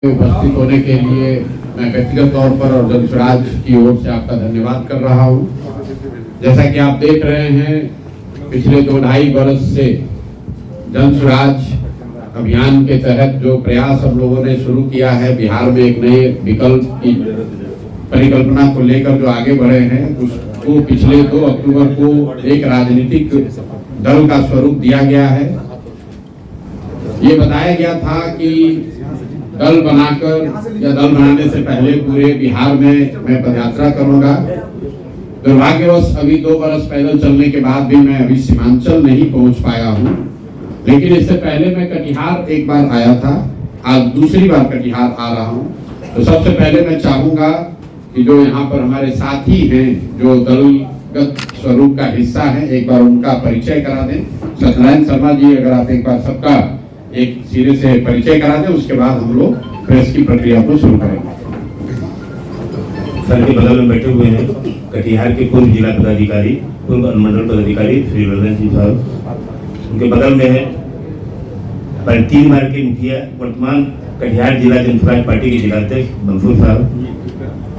उपस्थित होने के लिए मैं व्यक्तिगत तौर पर और जन स्वराज की ओर से आपका धन्यवाद कर रहा हूं। जैसा कि आप देख रहे हैं, पिछले 2-2.5 वर्ष से जन स्वराज अभियान के तहत जो प्रयास हम लोगों ने शुरू किया है, बिहार में एक नए विकल्प की परिकल्पना को लेकर जो आगे बढ़े हैं, उसको पिछले 2 अक्टूबर को एक राजनीतिक दल का स्वरूप दिया गया है। ये बताया गया था कि दल बनाकर या दल बनाने से पहले पूरे बिहार में मैं पदयात्रा करूंगा। दुर्भाग्यवश अभी 2 बरस पैदल चलने के बाद भी मैं अभी सीमांचल नहीं पहुंच पाया हूं, लेकिन इससे पहले मैं कटिहार एक बार आया था, आज दूसरी बार कटिहार आ रहा हूं। तो सबसे पहले मैं चाहूंगा कि जो यहाँ पर हमारे साथी हैं, जो दलगत स्वरूप का हिस्सा है, एक बार उनका परिचय करा दें। सत्यनारायण शर्मा जी, अगर आप एक बार सबका एक सिरे से परिचय करा दें, उसके बाद हम लोग प्रेस की प्रक्रिया को शुरू करेंगे। सर के बगल में बैठे हुए हैं कटिहार के पूर्व जिला पदाधिकारी, पूर्व अनुमंडल पदाधिकारी श्री ललन सिंह साहब। उनके बगल में है 3 बार के मुखिया, वर्तमान कटिहार जिला जन स्वराज पार्टी के जिलाध्यक्ष मंसूर साहब।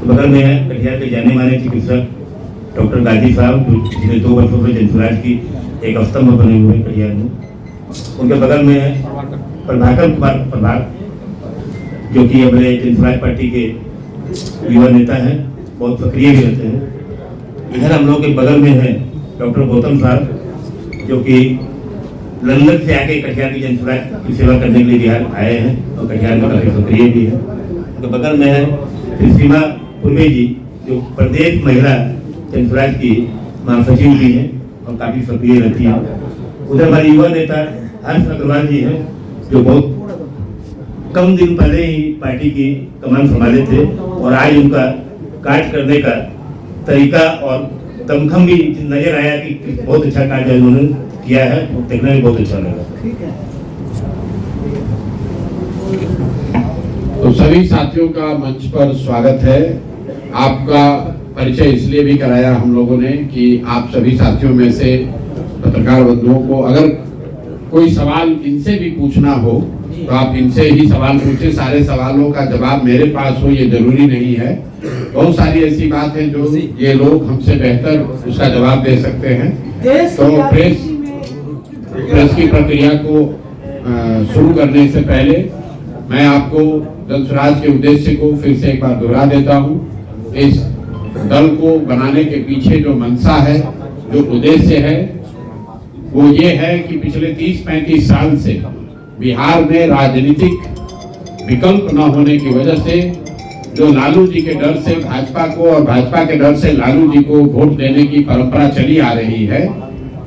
तो बगल में है कटिहार के जाने माने चिकित्सक डॉक्टर गाजी साहब, जो पिछले 2 वर्षों से जन स्वराज की एक स्तंभ बने हुए हैं कटिहार में। उनके बगल में है प्रभाकर कुमार प्रभार, जो कि अपने जन स्वराज पार्टी के युवा नेता हैं, बहुत सक्रिय भी रहते हैं। इधर हम लोग के बगल में है डॉक्टर गौतम साहब, जो कि लंदन से आके कटिहार की जन स्वराज की सेवा करने के लिए बिहार आए हैं और कटिहार में काफी सक्रिय भी है। उनके बगल में है श्री सीमा पुरमे जी, जो प्रदेश महिला जन स्वराज की महासचिव भी हैं और काफी सक्रिय रहती है। उधर हमारे युवा नेता हर्ष अग्रवाल जी हैं, जो बहुत कम दिन पहले ही पार्टी की कमान संभाले थे और आज उनका कार्य करने का तरीका और दमखम भी नजर आया कि बहुत अच्छा कार्य उन्होंने किया है, देखने में बहुत अच्छा लगा। तो सभी साथियों का मंच पर स्वागत है। आपका परिचय इसलिए भी कराया हम लोगों ने कि आप सभी साथियों में से पत्रकार बंधुओं को अगर कोई सवाल इनसे भी पूछना हो तो आप इनसे ही सवाल पूछे। सारे सवालों का जवाब मेरे पास हो ये जरूरी नहीं है। बहुत सारी ऐसी बात है जो ये लोग हमसे बेहतर उसका जवाब दे सकते हैं। तो प्रेस की प्रक्रिया को शुरू करने से पहले मैं आपको जन स्वराज के उद्देश्य को फिर से एक बार दोहरा देता हूँ। इस दल को बनाने के पीछे जो मंशा है, जो उद्देश्य है, वो ये है कि पिछले 30-35 साल से बिहार में राजनीतिक विकल्प न होने की वजह से जो लालू जी के डर से भाजपा को और भाजपा के डर से लालू जी को वोट देने की परंपरा चली आ रही है,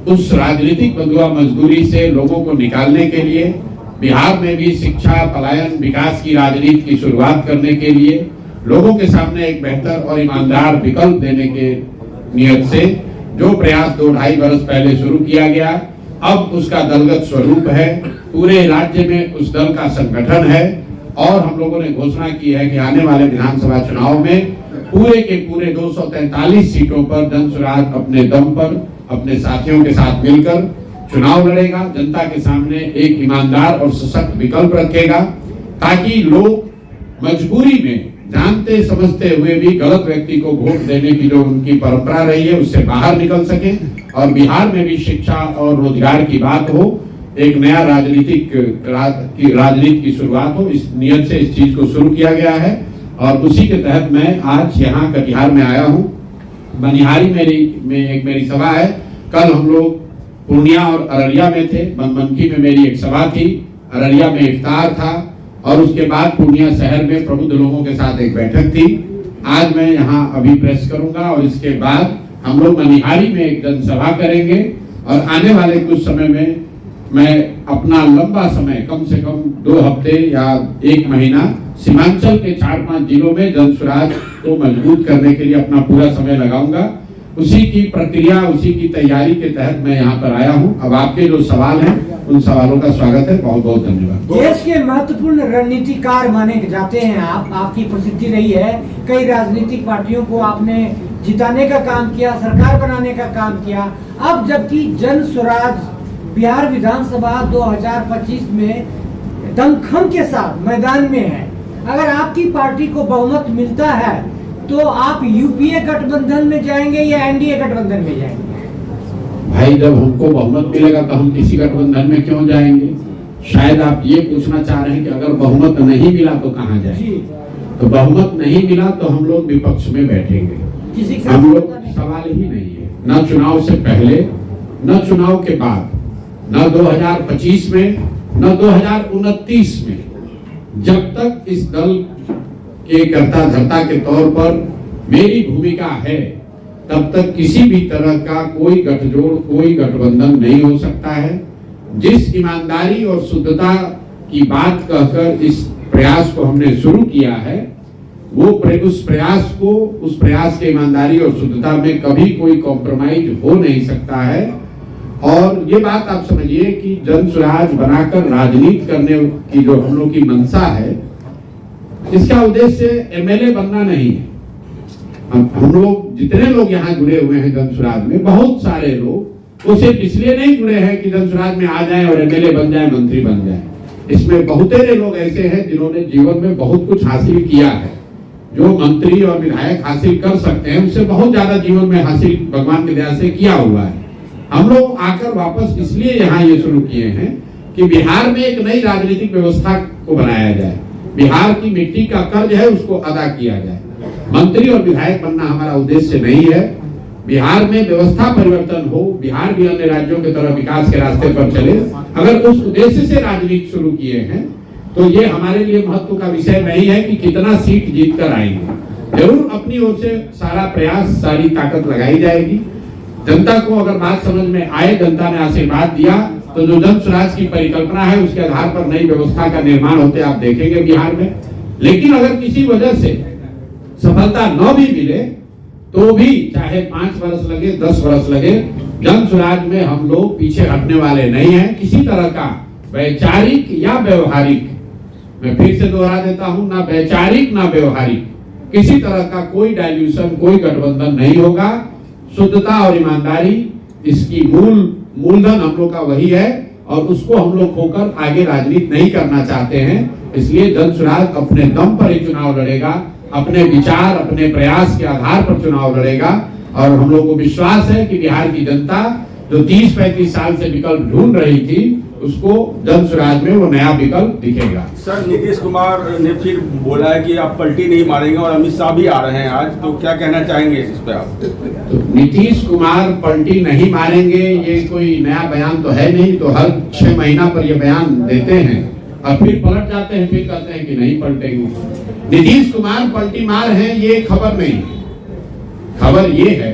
उस राजनीतिक बंधुआ मजदूरी से लोगों को निकालने के लिए बिहार में भी शिक्षा, पलायन, विकास की राजनीति की शुरुआत करने के लिए लोगों के सामने एक बेहतर और ईमानदार विकल्प देने के नियत से जो प्रयास 2-2.5 वर्ष पहले शुरू किया गया, अब उसका दलगत स्वरूप है। पूरे राज्य में उस दल का संगठन है और हम लोगों ने घोषणा की है कि आने वाले विधानसभा चुनाव में पूरे के पूरे 243 सीटों पर जन स्वराज अपने दम पर अपने साथियों के साथ मिलकर चुनाव लड़ेगा। जनता के सामने एक ईमानदार और सशक्त विकल्प रखेगा, ताकि लोग मजबूरी में जानते समझते हुए भी गलत व्यक्ति को वोट देने की जो उनकी परंपरा रही है उससे बाहर निकल सके और बिहार में भी शिक्षा और रोजगार की बात हो, एक नया राजनीति की शुरुआत हो। इस नियत से इस चीज को शुरू किया गया है और उसी के तहत मैं आज यहाँ कटिहार में आया हूँ। बनिहारी में मेरी सभा है। कल हम लोग पूर्णिया और अररिया में थे। बनमनखी में मेरी एक सभा थी, अररिया में इफ्तार था और उसके बाद पूर्णिया शहर में प्रबुद्ध लोगों के साथ एक बैठक थी। आज मैं यहाँ अभी प्रेस करूंगा और इसके बाद हम लोग बनिहारी में एक जनसभा करेंगे और आने वाले कुछ समय में मैं अपना लंबा समय, कम से कम 2 हफ्ते या 1 महीना सीमांचल के 4-5 जिलों में जन स्वराज को मजबूत करने के लिए अपना पूरा समय लगाऊंगा। उसी की प्रक्रिया, उसी की तैयारी के तहत मैं यहाँ पर आया हूँ। अब आपके जो सवाल हैं उन सवालों का स्वागत है। बहुत बहुत धन्यवाद। देश के महत्वपूर्ण रणनीतिकार माने जाते हैं आप, आपकी प्रसिद्धि रही है। कई राजनीतिक पार्टियों को आपने जिताने का काम किया, सरकार बनाने का काम किया। अब जबकि जन स्वराज बिहार विधानसभा 2025 में दमखम के साथ मैदान में है, अगर आपकी पार्टी को बहुमत मिलता है तो आप यूपीए गठबंधन में जाएंगे या एनडीए गठबंधन में जाएंगे? भाई, जब हमको बहुमत मिलेगा तो हम किसी गठबंधन में क्यों जाएंगे? शायद आप ये पूछना चाह रहे हैं कि अगर बहुमत नहीं मिला तो कहां जाएंगे? तो बहुमत नहीं मिला तो हम लोग विपक्ष में बैठेंगे। हम लोग सवाल ही नहीं है, न चुनाव से पहले न चुनाव के बाद, न 2025 में न 2029 में, जब तक इस दल के कर्ता धर्ता के तौर पर मेरी भूमिका है तब तक किसी भी तरह का कोई गठजोड़, कोई गठबंधन नहीं हो सकता है। जिस ईमानदारी और शुद्धता की बात कहकर इस प्रयास को हमने शुरू किया है, वो उस प्रयास के ईमानदारी और शुद्धता में कभी कोई कॉम्प्रोमाइज हो नहीं सकता है। और ये बात आप समझिए कि जन स्वराज बनाकर राजनीति करने की जो हम लोग की मंशा है, इसका उद्देश्य एमएलए बनना नहीं है। हम लोग जितने लोग यहाँ जुड़े हुए हैं जन स्वराज में, बहुत सारे लोग वो सिर्फ इसलिए नहीं जुड़े हैं कि जन स्वराज में आ जाएं और एमएलए बन जाएं, मंत्री बन जाएं। इसमें बहुतेरे लोग ऐसे हैं जिन्होंने जीवन में बहुत कुछ हासिल किया है। जो मंत्री और विधायक हासिल कर सकते हैं उससे बहुत ज्यादा जीवन में हासिल भगवान की दया से किया हुआ है। हम लोग आकर वापस इसलिए यहाँ ये शुरू किए हैं कि बिहार में एक नई राजनीतिक व्यवस्था को बनाया जाए, बिहार की मिट्टी का कर्ज है उसको अदा किया जाए। मंत्री और विधायक बनना हमारा उद्देश्य नहीं है। बिहार में व्यवस्था परिवर्तन हो, बिहार भी अन्य राज्यों की तरह विकास के रास्ते पर चले। अगर उस उद्देश्य से राजनीति शुरू किए हैं तो ये हमारे लिए महत्व का विषय नहीं है कि कितना सीट जीत कर आएंगे। जरूर अपनी ओर से सारा प्रयास, सारी ताकत लगाई जाएगी। जनता को अगर बात समझ में आए, जनता ने आशीर्वाद दिया तो जो जन स्वराज की परिकल्पना है उसके आधार पर नई व्यवस्था का निर्माण होते आप देखेंगे बिहार में। लेकिन अगर किसी वजह से सफलता न भी मिले तो भी चाहे 5 वर्ष लगे, 10 वर्ष लगे, जन स्वराज में हम लोग पीछे हटने वाले नहीं हैं। किसी तरह का वैचारिक या व्यवहारिक, मैं फिर से दोहरा देता हूं, ना वैचारिक ना व्यवहारिक किसी तरह का कोई डाइल्यूशन, कोई गठबंधन नहीं होगा। शुद्धता और ईमानदारी इसकी मूलधन हम लोग का वही है और उसको हम लोग खोकर आगे राजनीति नहीं करना चाहते हैं। इसलिए जन स्वराज अपने दम पर ही चुनाव लड़ेगा, अपने विचार, अपने प्रयास के आधार पर चुनाव लड़ेगा। और हम लोग को विश्वास है कि बिहार की जनता जो 30-35 साल से विकल्प ढूंढ रही थी, उसको जन स्वराज में वो नया विकल्प दिखेगा। सर, नीतीश कुमार ने फिर बोला है कि आप पलटी नहीं मारेंगे और अमित शाह भी आ रहे हैं आज, तो क्या कहना चाहेंगे इस पे आप? तो नीतीश कुमार पलटी नहीं मारेंगे ये कोई नया बयान तो है नहीं। तो हर 6 महीना पर ये बयान देते हैं और फिर पलट जाते हैं, फिर कहते हैं कि नहीं पलटेंगे। नीतीश कुमार पलटी मार है ये खबर नहीं है। खबर ये है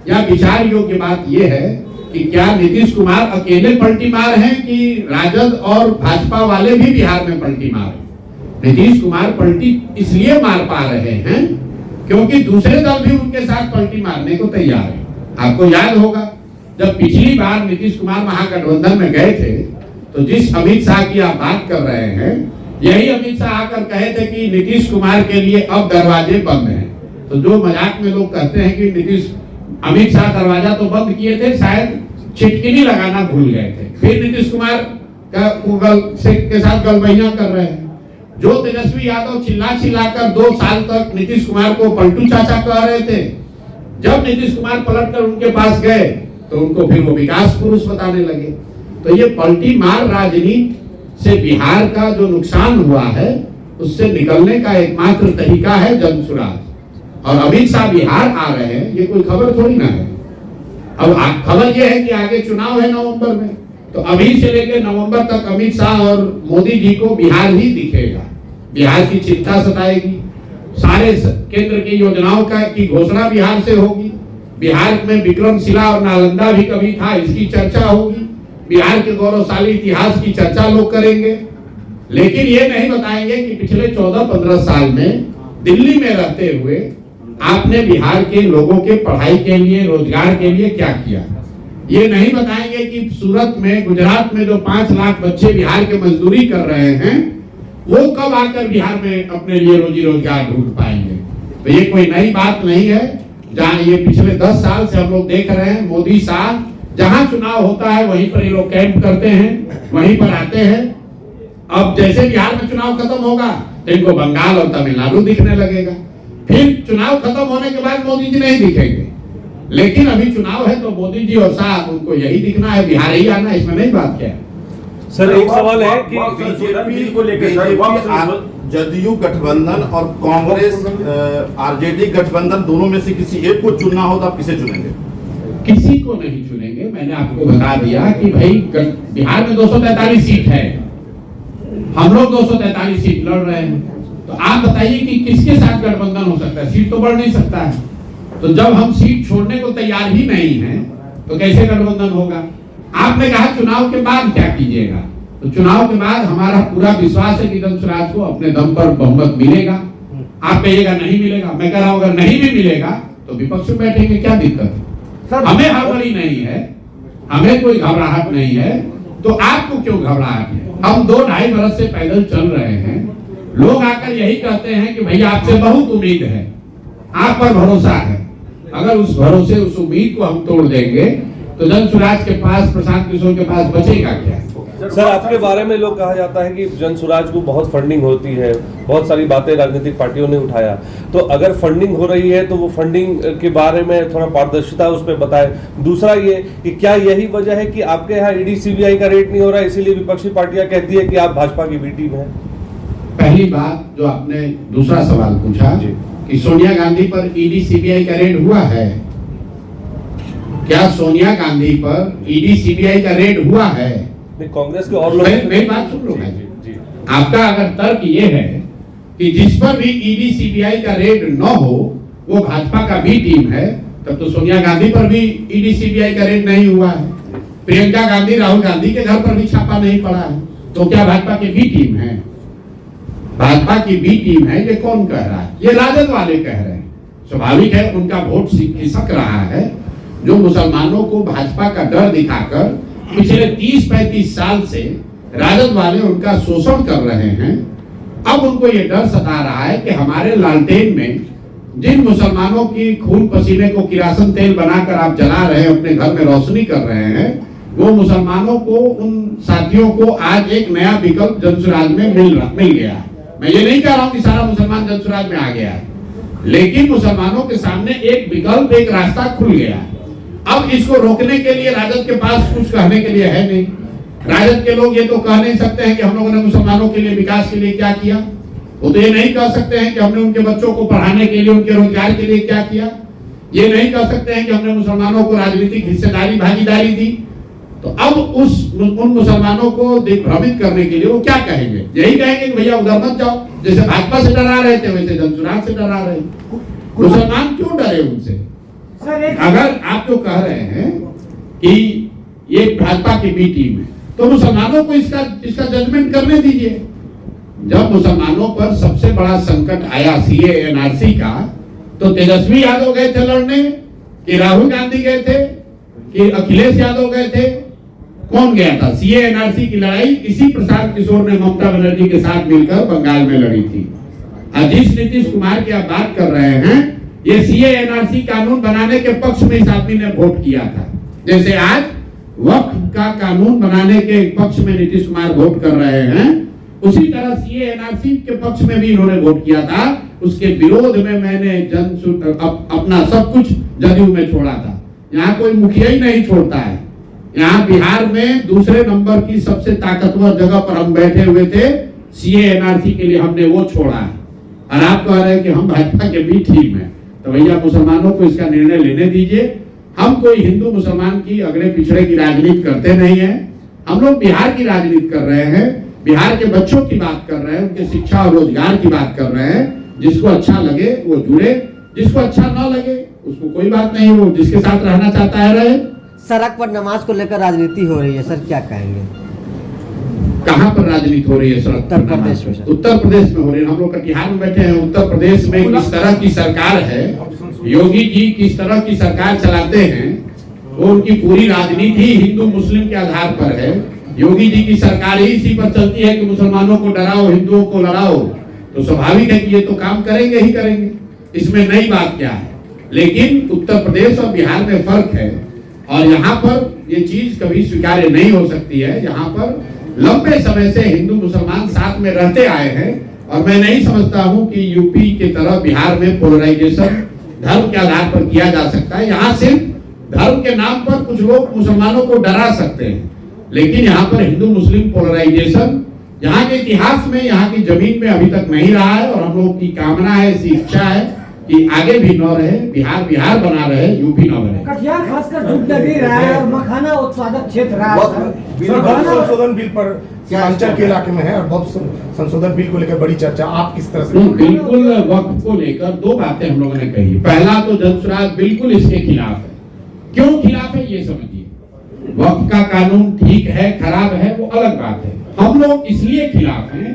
या विचार योग्य बात ये है कि क्या नीतीश कुमार अकेले पलटी मार हैं कि राजद और भाजपा वाले भी बिहार में पलटी मार हैं? नीतीश कुमार पलटी इसलिए मार पा रहे हैं क्योंकि दूसरे दल भी उनके साथ पलटी मारने को तैयार है। आपको याद होगा जब पिछली बार नीतीश कुमार महागठबंधन में गए थे तो जिस अमित शाह की आप बात कर रहे हैं, यही अमित शाह आकर कहे थे कि नीतीश कुमार के लिए अब दरवाजे बंद हैं। तो जो मजाक में लोग कहते हैं कि अमित शाह दरवाजा तो बंद किए थे, शायद चिटकिनी लगाना भूल गए थे। फिर नीतीश कुमार के साथ गलबैया कर रहे हैं। जो तेजस्वी यादव चिल्लाकर 2 साल तक नीतीश कुमार को पलटू चाचा कह रहे थे, जब नीतीश कुमार पलटकर उनके पास गए तो उनको फिर वो विकास पुरुष बताने लगे। तो ये पलटी मार राजनीति से बिहार का जो नुकसान हुआ है उससे निकलने का एकमात्र तरीका है जन स्वराज। और अमित शाह बिहार आ रहे हैं ये कोई खबर थोड़ी ना है। अब खबर ये है कि आगे चुनाव है नवंबर में, तो अभी से लेकर नवंबर तक अमित शाह और मोदी जी को बिहार ही दिखेगा। बिहार की चिंता सताएगी, सारे केंद्र की योजनाओं की घोषणा बिहार से होगी। बिहार में विक्रमशिला और नालंदा भी कभी था, इसकी चर्चा होगी। बिहार के गौरवशाली इतिहास की चर्चा लोग करेंगे, लेकिन ये नहीं बताएंगे कि पिछले 14-15 साल में दिल्ली में रहते हुए आपने बिहार के लोगों के पढ़ाई के लिए, रोजगार के लिए क्या किया। ये नहीं बताएंगे कि सूरत में, गुजरात में जो 5 लाख बच्चे बिहार के मजदूरी कर रहे हैं, वो कब आकर बिहार में अपने लिए रोजी रोजगार ढूंढ पाएंगे। तो ये कोई नई बात नहीं है। जहाँ ये पिछले 10 साल से हम लोग देख रहे हैं, मोदी शाह जहां चुनाव होता है वहीं पर ये लोग कैंप करते हैं, वहीं पर आते हैं। अब जैसे बिहार में चुनाव खत्म होगा, इनको बंगाल और तमिलनाडु दिखने लगेगा। फिर चुनाव खत्म होने के बाद मोदी जी नहीं दिखेंगे, लेकिन अभी चुनाव है तो मोदी जी और साहब उनको यही दिखना है, बिहार ही आना, इसमें नहीं बात क्या है। सर एक सवाल है कि बीजेपी को लेकर जदयू गठबंधन और कांग्रेस आरजेडी गठबंधन दोनों में से किसी एक को चुनना हो तो आप किसे चुनेंगे? किसी को नहीं चुनेंगे। मैंने आपको बता दिया कि भाई बिहार में 243 सीट है, हम लोग 243 सीट लड़ रहे हैं, तो आप बताइए कि किसके साथ गठबंधन हो सकता है? सीट तो बढ़ नहीं सकता है। तो जब हम सीट छोड़ने को तैयार ही नहीं है तो कैसे गठबंधन होगा? आपने कहा चुनाव के बाद क्या कीजिएगा, तो चुनाव के बाद हमारा पूरा विश्वास है कि वंशराज को अपने दम पर बहुमत मिलेगा। आप कहिएगा नहीं मिलेगा, मैं कह रहा हूं अगर नहीं भी मिलेगा तो विपक्ष में बैठेंगे, क्या दिक्कत है? हमें हड़बड़ी नहीं है, हमें कोई घबराहट नहीं है, तो आपको क्यों घबराहट है? हम 2-2.5 बरस से पैदल चल रहे हैं, लोग आकर यही कहते हैं कि भैया आपसे बहुत उम्मीद है, आप पर भरोसा है। अगर उस भरोसे उस उम्मीद को हम तोड़ देंगे तो जनसुराज के पास, प्रशांत किशोर के पास बचेगा क्या? सर आपके बारे में लोग कहा जाता है कि जनसुराज को बहुत फंडिंग होती है, बहुत सारी बातें राजनीतिक पार्टियों ने उठाया, तो अगर फंडिंग हो रही है तो वो फंडिंग के बारे में थोड़ा पारदर्शिता उस पर बताएं। दूसरा ये कि क्या यही वजह है कि आपके यहाँ ईडी सीबीआई का रेट नहीं हो रहा है, इसीलिए विपक्षी पार्टियां कहती है कि आप भाजपा की बी टीम है? पहली बात जो आपने दूसरा सवाल पूछा कि सोनिया गांधी पर ईडी सीबीआई का रेड हुआ है, क्या सोनिया गांधी पर ईडी सीबीआई का रेड हुआ है? कांग्रेस के और लोग, मेरी बात सुन लो भाई, आपका अगर तर्क ये है कि जिस पर भी ईडी सीबीआई का रेड न हो वो भाजपा का बी टीम है, तब तो सोनिया गांधी पर भी ईडी सीबीआई का रेड नहीं हुआ है, प्रियंका गांधी, राहुल गांधी के घर पर भी छापा नहीं पड़ा है, तो क्या भाजपा की बी टीम है? भाजपा की बी टीम है, ये कौन कह रहा है? ये राजद वाले कह रहे हैं। स्वाभाविक है, उनका वोट खिसक रहा है। जो मुसलमानों को भाजपा का डर दिखाकर पिछले 30-35 साल से राजद वाले उनका शोषण कर रहे हैं, अब उनको ये डर सता रहा है कि हमारे लालटेन में जिन मुसलमानों की खून पसीने को किरासन तेल बनाकर आप जला रहे हैं, अपने घर में रोशनी कर रहे हैं, वो मुसलमानों को, उन साथियों को आज एक नया विकल्प जनसुराज में मिल गया। मैं ये नहीं कह रहा हूं कि सारा मुसलमान जनसुराज में आ गया है, लेकिन मुसलमानों के सामने एक विकल्प, एक रास्ता खुल गया। अब इसको रोकने के लिए राजद के पास कुछ कहने के लिए है नहीं। राजद के लोग ये तो कह नहीं सकते हैं कि हम लोगों ने मुसलमानों के लिए, विकास के लिए क्या किया। वो तो ये नहीं कह सकते हैं कि हमने उनके बच्चों को पढ़ाने के लिए, उनके रोजगार के लिए क्या किया। ये नहीं कह सकते हैं कि हमने मुसलमानों को राजनीतिक हिस्सेदारी, भागीदारी दी। तो अब उन मुसलमानों को भ्रमित करने के लिए वो क्या कहेंगे? यही कहेंगे कि भैया उधर मत जाओ, जैसे भाजपा से डरा रहे थे वैसे जनसुराज से डरा रहे। मुसलमान क्यों डरे उनसे? अगर आप जो कह रहे हैं कि ये भाजपा की बी टीम है, तो मुसलमानों को इसका जजमेंट करने दीजिए। जब मुसलमानों पर सबसे बड़ा संकट आया सीए एनआरसी का, तो तेजस्वी यादव गए थे लड़ने, कि राहुल गांधी गए थे, कि अखिलेश यादव गए थे? कौन गया था? सीए एनआरसी की लड़ाई इसी प्रशांत किशोर ने ममता बनर्जी के साथ मिलकर बंगाल में लड़ी थी। और जिस नीतीश कुमार की आप बात कर रहे हैं, ये सीए एनआरसी कानून बनाने के पक्ष में इस आदमी ने वोट किया था। जैसे आज वक्फ का कानून बनाने के पक्ष में नीतीश कुमार वोट कर रहे हैं, उसी तरह सीए एनआरसी के पक्ष में भी इन्होंने वोट किया था। उसके विरोध में मैंने अपना सब कुछ जदयू में छोड़ा था। यहाँ कोई मुखिया ही नहीं छोड़ता है। यहाँ बिहार में दूसरे नंबर की सबसे ताकतवर जगह पर हम बैठे हुए थे, सीए एनआरसी के लिए हमने वो छोड़ा है। और आप कह रहे हैं कि हम भाजपा के भी टीम है, तो भैया मुसलमानों को इसका निर्णय लेने दीजिए। हम कोई हिंदू मुसलमान की अगड़े पिछड़े की राजनीति करते नहीं है। हम लोग बिहार की राजनीति कर रहे हैं, बिहार के बच्चों की बात कर रहे हैं, उनके शिक्षा और रोजगार की बात कर रहे हैं। जिसको अच्छा लगे वो जुड़े, जिसको अच्छा ना लगे उसको कोई बात नहीं, वो जिसके साथ रहना चाहता है रहे। सड़क पर नमाज को लेकर राजनीति हो रही है सर, क्या कहेंगे? कहाँ पर राजनीति हो रही है? सड़क उत्तर प्रदेश में। उत्तर प्रदेश में हो रही है। हम लोग कटिहार में बैठे हैं। उत्तर प्रदेश में किस तरह की सरकार है, योगी जी किस तरह की सरकार चलाते हैं, वो उनकी पूरी राजनीति ही हिंदू मुस्लिम के आधार पर है। योगी जी की सरकार ही इसी पर चलती है कि मुसलमानों को डराओ, हिंदुओं को लड़ाओ। तो स्वाभाविक है कि ये तो काम करेंगे ही करेंगे, इसमें नई बात क्या है। लेकिन उत्तर प्रदेश और बिहार में फर्क है, और यहाँ पर ये चीज कभी स्वीकार्य नहीं हो सकती है। यहाँ पर लंबे समय से हिंदू मुसलमान साथ में रहते आए हैं, और मैं नहीं समझता हूं कि यूपी की तरह बिहार में पोलराइजेशन धर्म के आधार पर किया जा सकता है। यहाँ सिर्फ धर्म के नाम पर कुछ लोग मुसलमानों को डरा सकते हैं, लेकिन यहाँ पर हिंदू मुस्लिम पोलराइजेशन यहाँ के इतिहास में, यहाँ की जमीन में अभी तक नहीं रहा है। और हम लोग की कामना है, ऐसी इच्छा है कि आगे भी न रहे, बिहार बिहार बना रहे, यूपी न बने। कटिहार खासकर डूब नदी रहा है और मखाना उत्पादक क्षेत्र रहा है। बहुत संशोधन बिल पर सीमांचल के इलाके में है और बहुत संशोधन बिल को लेकर बड़ी चर्चा, आप किस तरह से? बिल्कुल वक्फ को लेकर दो बातें हम लोगों ने कही। पहला तो जनसुराज बिल्कुल इसके खिलाफ है। क्यों खिलाफ है ये समझिए। वक्फ का कानून ठीक है, खराब है, वो अलग बात है। हम लोग इसलिए खिलाफ हैं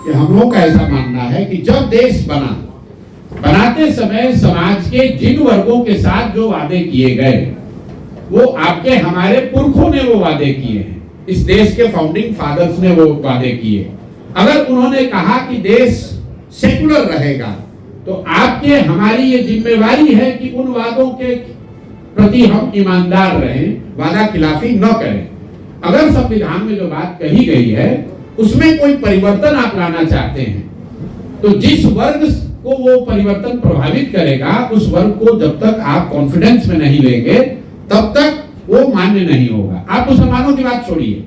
कि हम लोग का ऐसा मानना है कि जब देश बनाते समय समाज के जिन वर्गों के साथ जो वादे किए गए, वो आपके हमारे पुरखों ने वो वादे किए हैं। इस देश के फाउंडिंग फादर्स ने वो वादे किए। अगर उन्होंने कहा कि देश सेकुलर रहेगा, तो आपके हमारी ये जिम्मेवारी है कि उन वादों के प्रति हम ईमानदार रहें, वादा खिलाफी न करें। अगर संविधान में जो बात कही गई है उसमें कोई परिवर्तन आप लाना चाहते हैं, तो जिस वर्ग को वो परिवर्तन प्रभावित करेगा, उस वर्ग को जब तक आप कॉन्फिडेंस में नहीं लेंगे तब तक वो मान्य नहीं होगा। आप मुसलमानों की बात छोड़िए,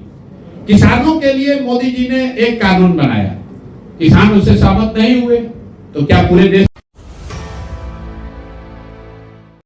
किसानों के लिए मोदी जी ने एक कानून बनाया, किसान उससे सहमत नहीं हुए, तो क्या पूरे देश